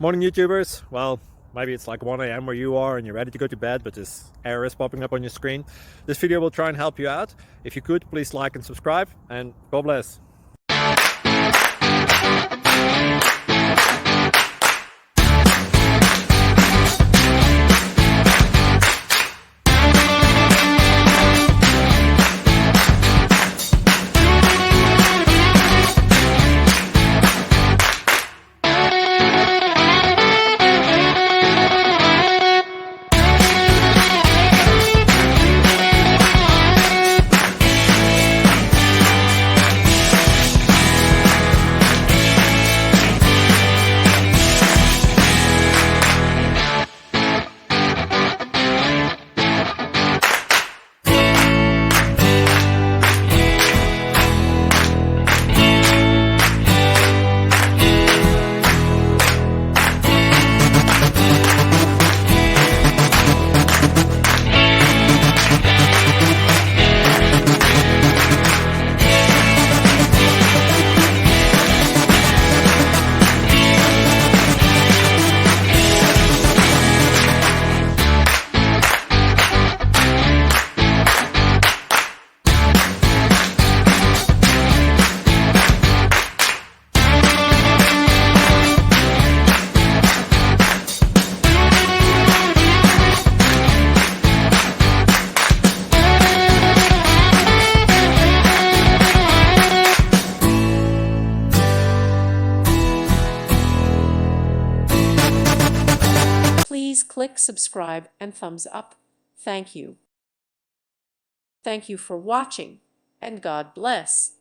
Morning YouTubers. Well, maybe it's like 1 a.m. where you are and you're ready to go to bed, but this error is popping up on your screen. This video will try and help you out. If you could, please like and subscribe, and God bless. Please click subscribe and thumbs up. Thank you. Thank you for watching, and God bless.